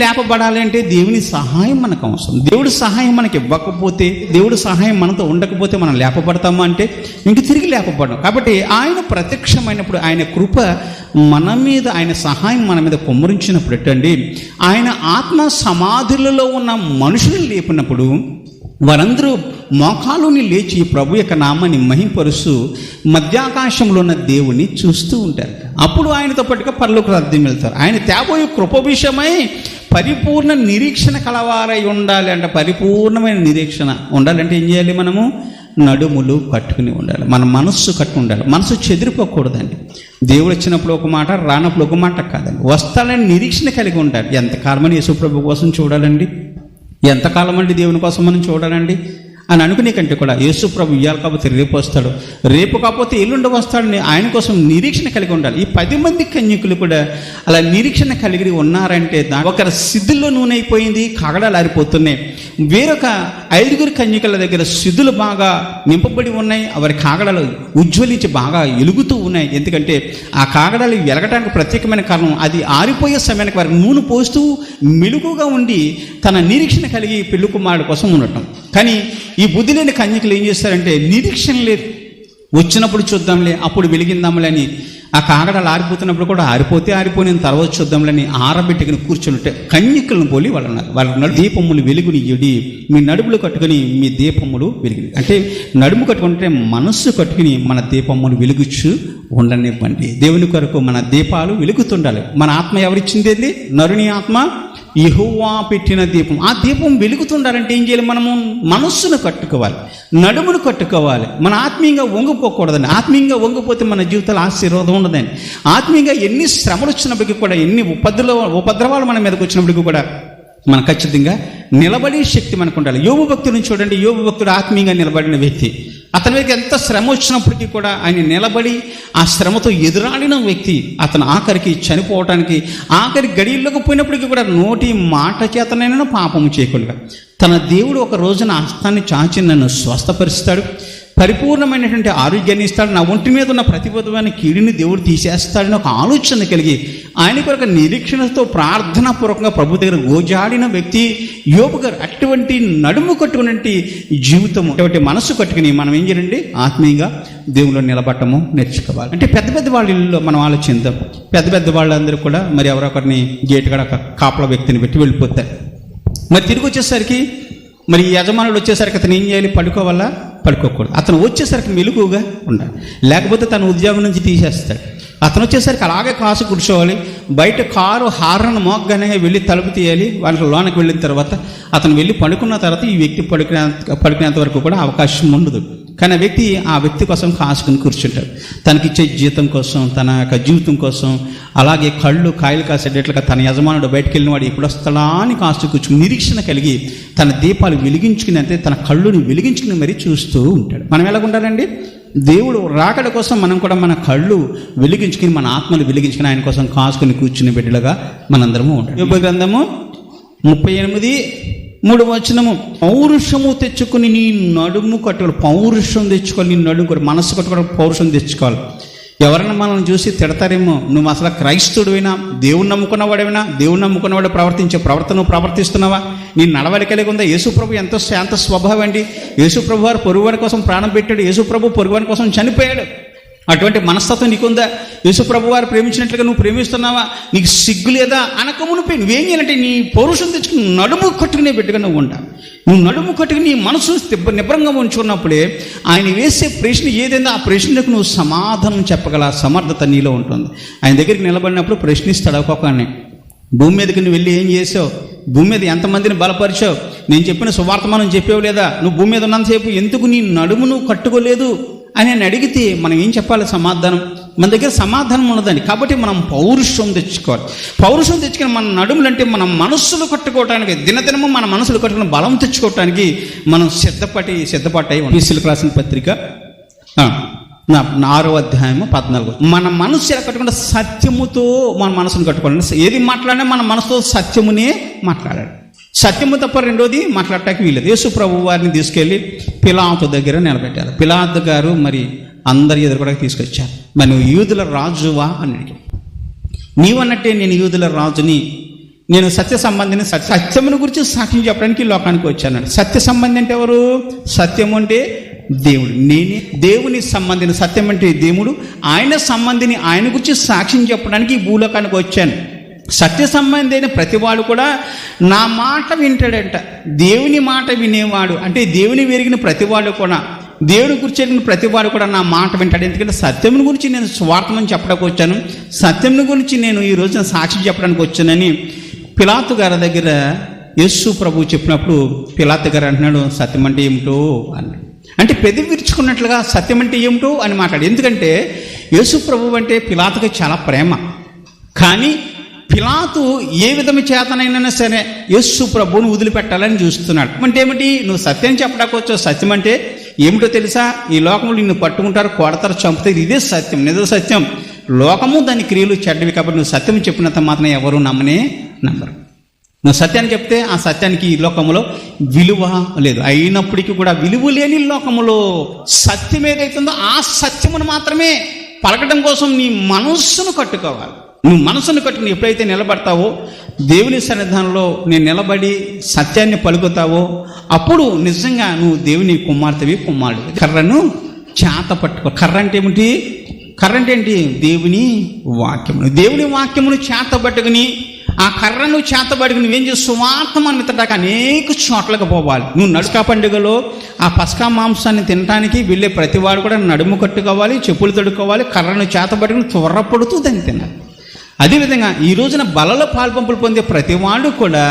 లేపబడాలి అంటే దేవుని సహాయం మనకు అవసరం. దేవుడి సహాయం మనకి ఇవ్వకపోతే, దేవుడి సహాయం మనతో ఉండకపోతే మనం లేపబడతామా అంటే ఇంక తిరిగి లేపబడం. కాబట్టి ఆయన ప్రత్యక్షమైనప్పుడు, ఆయన కృప మన మీద, ఆయన సహాయం మన మీద కుమ్మరించినప్పుడు ఎట్టండి, ఆయన ఆత్మ సమాధులలో ఉన్న మనుషులను లేపినప్పుడు వారందరూ మోకాలుని లేచి ప్రభు యొక్క నామాన్ని మహింపరుస్తూ మధ్యాకాశంలో ఉన్న దేవుని చూస్తూ ఉంటారు. అప్పుడు ఆయనతో పాటుగా పరలోక రాజ్యం వెళ్తారు. ఆయన తేబోయే కృప విషయమై పరిపూర్ణ నిరీక్షణ కలవారై ఉండాలి. అంటే పరిపూర్ణమైన నిరీక్షణ ఉండాలంటే ఏం చేయాలి? మనము నడుములు కట్టుకుని ఉండాలి, మన మనస్సు కట్టుకుని ఉండాలి. మనసు చెదిరిపోకూడదండి. దేవుడు వచ్చినప్పుడు ఒక మాట, రానప్పుడు ఒక మాట కాదండి. వస్తాడని నిరీక్షణ కలిగి ఉండాలి. ఎంతకాలమని యేసుప్రభు కోసం చూడాలండి, ఎంతకాలం అండి దేవుని కోసం మనం చూడాలండి అని అనుకునే కంటే కూడా యేసుప్రభు ఇయ్యాలి కాకపోతే రేపు వస్తాడు, రేపు కాకపోతే ఎల్లుండి వస్తాడని ఆయన కోసం నిరీక్షణ కలిగి ఉండాలి. ఈ 10 మంది కన్యకులు కూడా అలా నిరీక్షణ కలిగి ఉన్నారంటే ఒకరి సిద్ధుల్లో నూనె అయిపోయింది, కాగడాలు ఆరిపోతున్నాయి. వేరొక 5 కన్యకుల దగ్గర సిద్ధులు బాగా నింపబడి ఉన్నాయి, వారి కాగడాలు ఉజ్వలించి బాగా వెలుగుతూ ఉన్నాయి. ఎందుకంటే ఆ కాగడాలు వెలగటానికి ప్రత్యేకమైన కారణం అది ఆరిపోయే సమయానికి వారికి నూనె పోస్తూ మెలుగుగా ఉండి తన నిరీక్షణ కలిగి పెళ్లి కుమారుడు కోసం ఉండటం. కానీ ఈ బుద్ధి లేని కన్యకులు ఏం చేస్తారంటే నిరీక్షణ లేదు, వచ్చినప్పుడు చూద్దాంలే, అప్పుడు వెలిగిందాంలే అని ఆ కాగడాలు ఆరిపోతున్నప్పుడు కూడా ఆరిపోయిన తర్వాత చూద్దాంలని ఆరబెట్టుకుని కూర్చుంటే కన్యకులను పోలి వాళ్ళ దీపములు వెలుగునియ్యుడి, మీ నడుములు కట్టుకుని మీ దీపములు వెలుగు. అంటే నడుము కట్టుకుంటే మనస్సు కట్టుకుని మన దీపములు వెలుగుచ్చు ఉండనివ్వండి. దేవుని కొరకు మన దీపాలు వెలుగుతుండాలి. మన ఆత్మ ఎవరిచ్చింది? నరుని ఆత్మ యెహోవా పెట్టిన దీపం. ఆ దీపం వెలుగుతుండాలంటే ఏం చేయాలి? మనము మనస్సును కట్టుకోవాలి, నడుమును కట్టుకోవాలి. మన ఆత్మీయంగా వంగిపోకూడదండి. ఆత్మీయంగా వంగిపోతే మన జీవితాలు ఆశీర్వాదం ఉండదండి. ఆత్మీయంగా ఎన్ని శ్రమలు వచ్చినప్పటికీ కూడా, ఎన్ని ఉపద్రవాలు మన మీదకి వచ్చినప్పటికీ కూడా మనం ఖచ్చితంగా నిలబడే శక్తి మనకు ఉండాలి. యోబు భక్తుడిని చూడండి. యోబు భక్తుడు ఆత్మీయంగా నిలబడిన వ్యక్తి. అతని మీద ఎంత శ్రమ వచ్చినప్పటికీ కూడా ఆయన నిలబడి ఆ శ్రమతో ఎదురాడిన వ్యక్తి. అతను ఆఖరికి చనిపోవటానికి ఆఖరి గడియల్లోకి పోయినప్పటికీ కూడా నోటి మాట చేతనైనా పాపము చేయకుండా తన దేవుడు ఒక రోజున హస్తాన్ని చాచి నన్ను స్వస్థపరుస్తాడు, పరిపూర్ణమైనటువంటి ఆరోగ్యాన్ని ఇస్తాడు, నా ఒంటి మీద ఉన్న ప్రతి విధమైన కీడుని దేవుడు తీసేస్తాడని ఒక ఆలోచన కలిగి ఆయన కొరకు నిరీక్షణతో ప్రార్థనాపూర్వకంగా ప్రభు దగ్గర గోజాడిన వ్యక్తి యోబు గారు. అటువంటి నడుము కట్టుకున్నటువంటి జీవితం, అటువంటి మనసు కట్టుకుని మనం ఏం చేయండి, ఆత్మీయంగా దేవుళ్ళు నిలబడటము నేర్చుకోవాలి. అంటే పెద్ద పెద్ద వాళ్ళ ఇల్లు మనం ఆలోచిద్దాం. పెద్ద పెద్ద వాళ్ళందరూ కూడా మరి ఎవరొకరిని గేటు కాడ కాపలా వ్యక్తిని పెట్టి వెళ్ళిపోతారు. మరి తిరిగి వచ్చేసరికి మరి యజమానుడు వచ్చేసరికి అతను ఏం చేయాలి, పడుకోవాలా, పడుకోకూడదు. అతను వచ్చేసరికి మెలకువగా ఉండాలి, లేకపోతే తన ఉద్యోగం నుంచి తీసేస్తాడు. అతను వచ్చేసరికి అలాగే కాసు కూర్చోవాలి. బయట కారు హారన్ మోగ్గానే వెళ్ళి తలుపు తీయాలి. వాళ్ళకి లోనకి వెళ్ళిన తర్వాత అతను వెళ్ళి పడుకున్న తర్వాత ఈ వ్యక్తి పడుకునేంత వరకు కూడా అవకాశం ఉండదు. కానీ ఆ వ్యక్తి కోసం కాసుకుని కూర్చుంటాడు. తనకిచ్చే జీతం కోసం, తన యొక్క జీవితం కోసం. అలాగే కాయలు కాసేటట్లుగా తన యజమానుడు బయటకు వెళ్ళిన వాడు ఎప్పుడు వస్తాడా అని కాస్తూ కూర్చుని నిరీక్షణ కలిగి తన దీపాలు వెలిగించుకుని, అంటే తన కళ్ళుని వెలిగించుకుని మరీ చూస్తూ ఉంటాడు. మనం ఎలాగుండాలండి, దేవుడు రాకడ కోసం మనం కూడా మన కళ్ళు వెలిగించుకుని, మన ఆత్మలు వెలిగించుకుని ఆయన కోసం కాసుకుని కూర్చుని బిడ్డలుగా మనందరము ఉంటాం. యోబు గ్రంథము 38:3 పౌరుషము తెచ్చుకొని నీ నడుము కట్టుకోవాలి. పౌరుషం తెచ్చుకోవాలి, నీ నడుము కట్టు, మనసు కట్టుకోవడం, పౌరుషం తెచ్చుకోవాలి. ఎవరైనా మనల్ని చూసి తిడతారేమో, నువ్వు అసలు క్రైస్తవుడివైనా, దేవుని నమ్ముకున్నవాడైనా, దేవుని నమ్ముకున్నవాడు ప్రవర్తించే ప్రవర్తన ప్రవర్తిస్తున్నావా, నీ నడవడికలిగి ఉందా? యేసుప్రభు ఎంతో శాంత స్వభావం అండి. యేసుప్రభు వారు పొరుగువారి కోసం ప్రాణం పెట్టాడు. యేసుప్రభు పొరుగువారి కోసం చనిపోయాడు. అటువంటి మనస్తత్వం నీకుందా? యేసుప్రభు వారు ప్రేమించినట్లుగా నువ్వు ప్రేమిస్తున్నావా? నీకు సిగ్గు లేదా? అనకమునిపై నువ్వేం చేయాలంటే నీ పౌరుషం తెచ్చుకుని నడుము కట్టుకునే బిడ్డగా నువ్వు ఉంటావు. నువ్వు నడుము కట్టుకుని నీ మనసు నిబ్రంగా ఉంచుకున్నప్పుడే ఆయన వేసే ప్రశ్న ఏదైనా ఆ ప్రశ్నకు నువ్వు సమాధానం చెప్పగల సమర్థత నీలో ఉంటుంది. ఆయన దగ్గరికి నిలబడినప్పుడు ప్రశ్నిస్తాడు ఒక్కొక్కరిని. భూమి మీదకి నువ్వు వెళ్ళి ఏం చేసావు? భూమి మీద ఎంతమందిని బలపరిచావు? నేను చెప్పిన సువార్తమానం చెప్పావు లేదా? నువ్వు భూమి మీద ఉన్నంతసేపు ఎందుకు నీ నడుము నువ్వు కట్టుకోలేదు అని ఆయన అడిగితే మనం ఏం చెప్పాలి? సమాధానం. మన దగ్గర సమాధానం ఉండదండి. కాబట్టి మనం పౌరుషం తెచ్చుకోవాలి. పౌరుషం తెచ్చుకుని మన నడుములు అంటే మన మనస్సులు కట్టుకోవటానికి, దినదినము మన మనసులు కట్టుకుని బలం తెచ్చుకోవటానికి మనం సిద్ధపడ్డాయి. పీసీలకు రాసిన పత్రిక 6:14 మన మనసు ఎలా కట్టుకుంటే సత్యముతో మన మనసును కట్టుకోవాలి. ఏది మాట్లాడినా మన మనసుతో సత్యమునే మాట్లాడాలి. సత్యము తప్ప రెండోది మాట్లాడటానికి వీలేదు. యేసు ప్రభు వారిని తీసుకెళ్ళి పిలాతు దగ్గర నిలబెట్టారు. పిలాతు గారు మరి అందరి ఎదురు కూడా తీసుకొచ్చారు. మరి నువ్వు యూదుల రాజువా అని అడిగాడు. నీవన్నట్టే నేను యూదుల రాజుని, నేను సత్య సంబంధిని, సత్యమును గురించి సాక్ష్యం చెప్పడానికి లోకానికి వచ్చాను. సత్య సంబంధి అంటే ఎవరు? సత్యము అంటే దేవుడు. నేనే దేవుని సంబంధిని, సత్యం అంటే దేవుడు, ఆయన సంబంధిని, ఆయన గురించి సాక్ష్యం చెప్పడానికి ఈ భూలోకానికి వచ్చాను. సత్య సంబంధి అయిన ప్రతివాడు కూడా నా మాట వింటాడంట. దేవుని మాట వినేవాడు అంటే దేవుని వెరిగిన ప్రతివాడు కూడా, దేవుని గురించి ప్రతివాడు కూడా నా మాట వింటాడు. ఎందుకంటే సత్యం గురించి నేను స్వార్థమని చెప్పడానికి వచ్చాను, సత్యం గురించి నేను ఈ రోజున సాక్షి చెప్పడానికి వచ్చానని పిలాతు గారి దగ్గర యేసు ప్రభు చెప్పినప్పుడు పిలాతు గారు అంటున్నాడు, సత్యం అంటే ఏమిటో అన్నాడు. అంటే పెదవి విరుచుకున్నట్లుగా సత్యం అంటే ఏమిటో అని మాట్లాడు. ఎందుకంటే యేసు ప్రభు అంటే పిలాతుకి చాలా ప్రేమ. కానీ పిలాతు ఏ విధము చేతనైనా సరే యేసు ప్రభువును వదిలిపెట్టాలని చూస్తున్నాడు. అంటే ఏమిటి? నువ్వు సత్యం చెప్పడానికి వచ్చావు. సత్యం అంటే ఏమిటో తెలుసా? ఈ లోకంలో నిన్ను పట్టుకుంటారు, కొడతారు, చంపుతారు. ఇదే సత్యం, నిజ సత్యం. లోకము దాని క్రియలు చెడ్డవి. కాబట్టి నువ్వు సత్యం చెప్పినంత మాత్రం ఎవరు నమ్మరు. నువ్వు సత్యాన్ని చెప్తే ఆ సత్యానికి ఈ లోకంలో విలువ లేదు. అయినప్పటికీ కూడా విలువ లేని లోకములో సత్యం ఏదైతుందో ఆ సత్యమును మాత్రమే పలకడం కోసం నీ మనస్సును కట్టుకోవాలి. నువ్వు మనసును కట్టుకుని ఎప్పుడైతే నిలబడతావో, దేవుని సన్నిధానంలో నేను నిలబడి సత్యాన్ని పలుకుతావో, అప్పుడు నిజంగా నువ్వు దేవుని కుమారుడు. కర్రను చేత పట్టుకో. కర్ర అంటే ఏమిటి? కర్ర అంటే ఏంటి? దేవుని వాక్యమును. దేవుని వాక్యమును చేత పట్టుకుని, ఆ కర్రను చేతబడికి నువ్వేం చేసి సువార్తమానం ఎత్తడానికి అనేక చోట్లకు పోవాలి. నువ్వు నడుక పండుగలో ఆ పస్కా మాంసాన్ని తినడానికి వెళ్ళే ప్రతివాడు కూడా నడుము కట్టుకోవాలి, చెప్పులు తొడుక్కోవాలి, కర్రను చేతబడికి త్వరపడుతూ దాన్ని తినాలి. అదేవిధంగా ఈ రోజున బలలో పాల్పంపులు పొందే ప్రతివాడు కూడా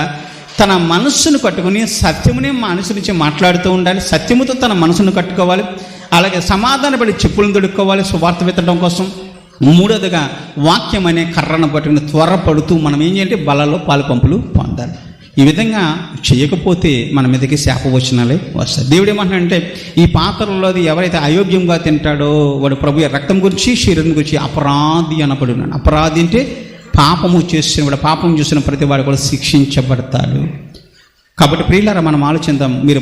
తన మనస్సును కట్టుకుని సత్యమునే మనసు నుంచి మాట్లాడుతూ ఉండాలి. సత్యముతో తన మనసును కట్టుకోవాలి. అలాగే సమాధానపడి చెప్పులను తొడుక్కోవాలి సువార్త విత్తడం కోసం. మూడోదిగా వాక్యం అనే కర్రను పట్టుకుని త్వరపడుతూ మనం ఏం చేయాలంటే బలలో పాలుపంపులు పొందాలి. ఈ విధంగా చేయకపోతే మన మీదకి శాపవచనాలే వస్తాయి. దేవుడు ఏమంటున్నాడంటే, ఈ పాత్రలోది ఎవరైతే అయోగ్యంగా తింటాడో వాడు ప్రభు రక్తం గురించి శరీరం గురించి అపరాధి అనబడున్నాడు. అపరాధి అంటే పాపము చేసిన వాడు, పాపం చేసిన ప్రతి వాడు కూడా శిక్షించబడతాడు. కాబట్టి ప్రియులారా, మనం ఆలోచిద్దాం. మీరు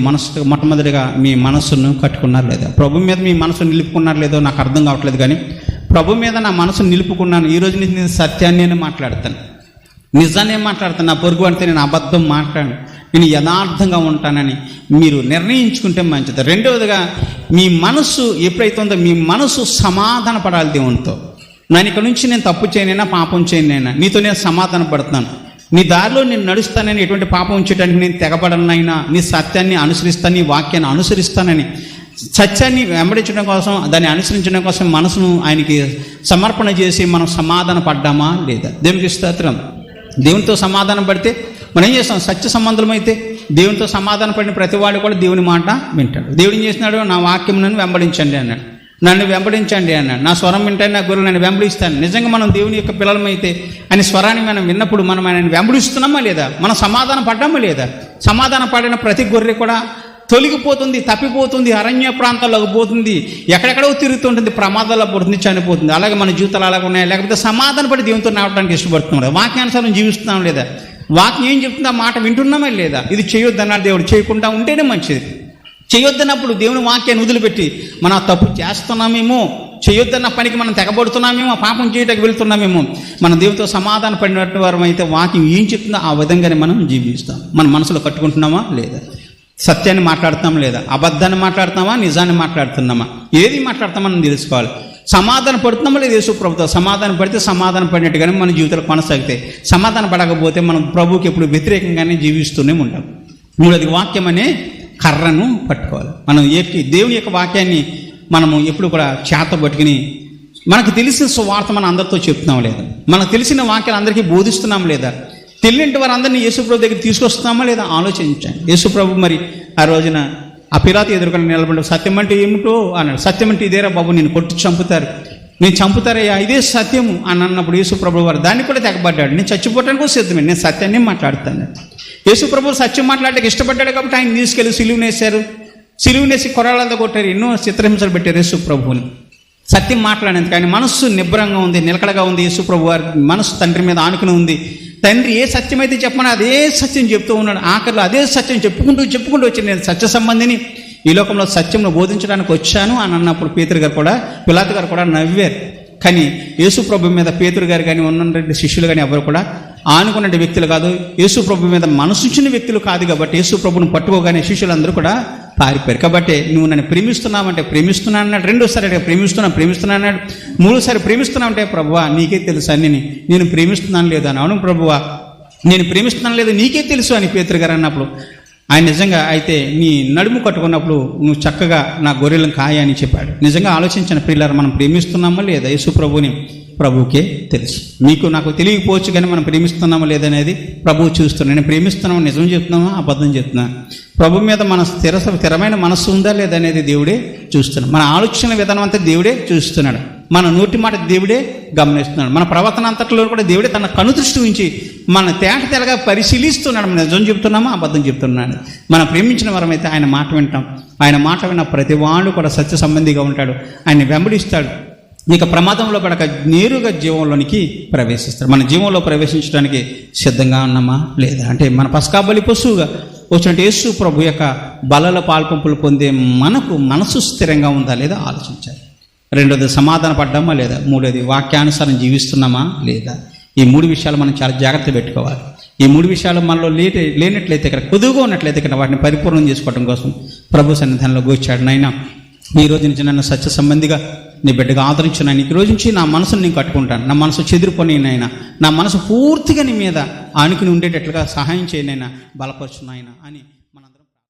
మొట్టమొదటిగా మీ మనస్సును కట్టుకున్నారు లేదా? ప్రభు మీద మీ మనసును నిలుపుకున్నారు లేదో నాకు అర్థం కావట్లేదు, కానీ ప్రభు మీద నా మనసును నిలుపుకున్నాను. ఈ రోజు నుంచి నేను సత్యాన్ని మాట్లాడతాను, నిజాన్ని మాట్లాడతాను. నా పొరుగు అంటే నేను అబద్ధం మాట్లాడను, నేను యథార్థంగా ఉంటానని మీరు నిర్ణయించుకుంటే మంచిది. రెండవదిగా, మీ మనసు ఎప్పుడైతే ఉందో మీ మనసు సమాధాన పడాలి దేవునితో. నేను ఇక్కడ నుంచి నేను తప్పు చేయనైనా పాపం చేయనైనా నీతో నేను సమాధాన పడుతున్నాను, నీ దారిలో నేను నడుస్తానని, ఎటువంటి పాపం చేయడానికి నేను తెగపడనైనా నీ సత్యాన్ని అనుసరిస్తాను, నీ వాక్యాన్ని అనుసరిస్తానని, సత్యాన్ని వెంబడించడం కోసం, దాన్ని అనుసరించడం కోసం మనసును ఆయనకి సమర్పణ చేసి మనం సమాధాన పడ్డామా లేదా? దేవునికి స్తోత్రం. దేవునితో సమాధానం పడితే మనం ఏం చేస్తాం? సత్య సంబంధం అయితే దేవునితో సమాధాన పడిన ప్రతి వాడు కూడా దేవుని మాట వింటాడు. దేవుడు ఏం చేస్తున్నాడు? నా వాక్యం నన్ను వెంబడించండి అన్నాడు, నన్ను వెంబడించండి అన్నాడు. నా స్వరం వింటాను, నా గొర్రెలు నన్ను వెంబడిస్తాను. నిజంగా మనం దేవుని యొక్క పిల్లలమైతే ఆయన స్వరాన్ని మనం విన్నప్పుడు మనం ఆయన వెంబడిస్తున్నామా లేదా? మనం సమాధానం పడ్డామా లేదా? సమాధానం పడిన ప్రతి గొర్రె కూడా తొలగిపోతుంది, తప్పిపోతుంది, అరణ్య ప్రాంతాల్లోకి పోతుంది, ఎక్కడెక్కడో తిరుగుతుంటుంది, ప్రమాదాల్లో పడుతుంది, చనిపోతుంది. అలాగే మన జీవితాలు అలాగే ఉన్నాయి. లేకపోతే సమాధాన పడి దేవునితో నడవడానికి ఇష్టపడుతున్నాం లేదా? వాక్యానుసారం జీవిస్తున్నాం లేదా? వాక్యం ఏం చెప్తుందో ఆ మాట వింటున్నామా లేదా? ఇది చేయొద్దన్నాడు దేవుడు, చేయకుండా ఉంటేనే మంచిది. చేయొద్దన్నప్పుడు దేవుని వాక్యాన్ని వదిలిపెట్టి మనం తప్పు చేస్తున్నామేమో, చేయొద్దన్న పనికి మనం తెగబడుతున్నామేమో, పాపం చేయడానికి వెళ్తున్నామేమో, మన దేవునితో సమాధాన పడినట్టు వారం అయితే వాక్యం ఏం చెప్తుందో ఆ విధంగానే మనం జీవిస్తాం. మన మనసులో కట్టుకుంటున్నామా లేదా? సత్యాన్ని మాట్లాడుతున్నామా లేదా? అబద్ధాన్ని మాట్లాడుతున్నామా, నిజాన్ని మాట్లాడుతున్నామా? ఏది మాట్లాడతామని తెలుసుకోవాలి. సమాధాన పడుతున్నామా లేదు? యేసు ప్రభుతో సమాధాన పడితే సమాధాన పడినట్టుగానే మన జీవితాలు కొనసాగితాయి. సమాధాన పడకపోతే మనం ప్రభువుకి ఎప్పుడు వ్యతిరేకంగానే జీవిస్తూనే ఉంటాం. మూడోది, వాక్యం అనే కర్రను పట్టుకోవాలి. మనం దేవుని యొక్క వాక్యాన్ని మనము ఎప్పుడు కూడా చేత పట్టుకుని మనకు తెలిసిన సువార్త మనం అందరితో చెప్తున్నాం లేదా? మనకు తెలిసిన వాక్యాలు అందరికీ బోధిస్తున్నాం లేదా? తెలియని వారందరినీ యేసుప్రభు దగ్గర తీసుకొస్తున్నామా లేదా? ఆలోచించండి. యేసుప్రభు మరి ఆ రోజున ఆ పిలాతు ఎదురుకొని నిలబడి, సత్యం అంటే ఏమిటో అన్నాడు. సత్యం అంటే ఇదేరా బాబు, నేను కొట్టి చంపుతారు, నేను చంపుతారయ్యా, ఇదే సత్యము అని అన్నప్పుడు యేసుప్రభు వారు దాన్ని కూడా తెగబడ్డాడు. నేను చచ్చిపోవడానికి కూడా సిద్ధమే, నేను సత్యాన్ని మాట్లాడుతాను. యేసుప్రభు సత్యం మాట్లాడడానికి ఇష్టపడ్డాడు కాబట్టి ఆయన తీసుకెళ్ళి సిలువనేశారు. సిలువనేసి కొరాళ్ళంతా కొట్టారు, ఎన్నో చిత్రహింసలు పెట్టారు యేసుప్రభుని. సత్యం మాట్లాడేందుకు ఆయన మనస్సు నిబ్బరంగా ఉంది, నిలకడగా ఉంది. యేసుప్రభు వారి మనస్సు తండ్రి మీద ఆనుకుని ఉంది. తండ్రి ఏ సత్యం అయితే చెప్పమని అదే సత్యం చెప్తూ ఉన్నాడు. ఆఖరిలో అదే సత్యం చెప్పుకుంటూ వచ్చి నేను సత్య సంబంధిని ఈ లోకంలో సత్యంను బోధించడానికి వచ్చాను అని అన్నప్పుడు పిలాతు గారు కూడా నవ్వారు. కానీ యేసుప్రభు మీద పేతురు గారు కానీ ఉన్న శిష్యులు కానీ ఎవరు కూడా ఆనుకున్న వ్యక్తులు కాదు, యేసుప్రభు మీద మనసుంచిన వ్యక్తులు కాదు. కాబట్టి యేసుప్రభుని పట్టుకోగానే శిష్యులందరూ కూడా పారిపోయారు. కాబట్టి నువ్వు నన్ను ప్రేమిస్తున్నావంటే ప్రేమిస్తున్నా అన్నాడు. రెండోసారి ప్రేమిస్తున్నా అన్నాడు. మూడోసారి ప్రేమిస్తున్నావంటే ప్రభువా నీకే తెలుసు అని నేను ప్రేమిస్తున్నాను లేదా అని. అవును ప్రభువా నేను ప్రేమిస్తున్నాను లేదా నీకే తెలుసు అని పేతురు గారు అన్నప్పుడు ఆయన నిజంగా అయితే నీ నడుము కట్టుకున్నప్పుడు నువ్వు చక్కగా నా గొర్రెలను కాయ అని చెప్పాడు. నిజంగా ఆలోచించిన పిల్లలు మనం ప్రేమిస్తున్నామా లేదా? యేసు ప్రభువుని ప్రభువుకే తెలుసు. మీకు నాకు తెలియకపోవచ్చు, కానీ మనం ప్రేమిస్తున్నామా లేదనేది ప్రభువు చూస్తున్నాను. నేను ప్రేమిస్తున్నామా, నిజం చెప్తున్నామా, అబద్ధం చెప్తున్నా? ప్రభు మీద మన స్థిరమైన మనస్సు ఉందా లేదనేది దేవుడే చూస్తున్నాడు. మన ఆలోచన విధానం అంతా దేవుడే చూస్తున్నాడు. మన నోటి మాట దేవుడే గమనిస్తున్నాడు. మన ప్రవర్తన అంతట్లో కూడా దేవుడే తన కనుదృష్టి ఉంచి మన తెల్లగా పరిశీలిస్తున్నాడు. మనం నిజం చెప్తున్నామా, అబద్ధం చెప్తున్నాడు? మనం ప్రేమించిన వరమైతే ఆయన మాట వింటాం. ఆయన మాట విన్న ప్రతి వాడు కూడా సత్య సంబంధిగా ఉంటాడు, ఆయన వెంబడిస్తాడు. ఇక ప్రమాదంలో పడక నేరుగా జీవంలోనికి ప్రవేశిస్తాడు. మన జీవంలో ప్రవేశించడానికి సిద్ధంగా ఉన్నామా లేదా? అంటే మన పస్కా బలి పశువుగా వచ్చినట్టు యేసు ప్రభు యొక్క బలల పాల్పంపులు పొందే మనకు మనసు స్థిరంగా ఉందా లేదా ఆలోచించాలి. రెండోది, సమాధాన పడ్డామా లేదా? మూడోది, వాక్యానుసారం జీవిస్తున్నామా లేదా? ఈ మూడు విషయాలు మనం చాలా జాగ్రత్త పెట్టుకోవాలి. ఈ మూడు విషయాలు మనలో లేనట్లయితే, ఇక్కడ కొద్దుగా ఉన్నట్లయితే ఇక్కడ వాటిని పరిపూర్ణం చేసుకోవడం కోసం ప్రభు సన్నిధానంలో కూర్చాడు. నాయన ఈ రోజు నుంచి నన్ను సత్య సంబంధిగా నీ బిడ్డగా ఆదరించున్నాను. ఈ రోజు నుంచి నా మనసును నేను కట్టుకుంటాను. నా మనసు చెదిరిపోయి నాయన, నా మనసు పూర్తిగా నీ మీద ఆనుకుని ఉండేటట్లుగా సహాయం చేయనైనా, బలపరుచున్నాయన అని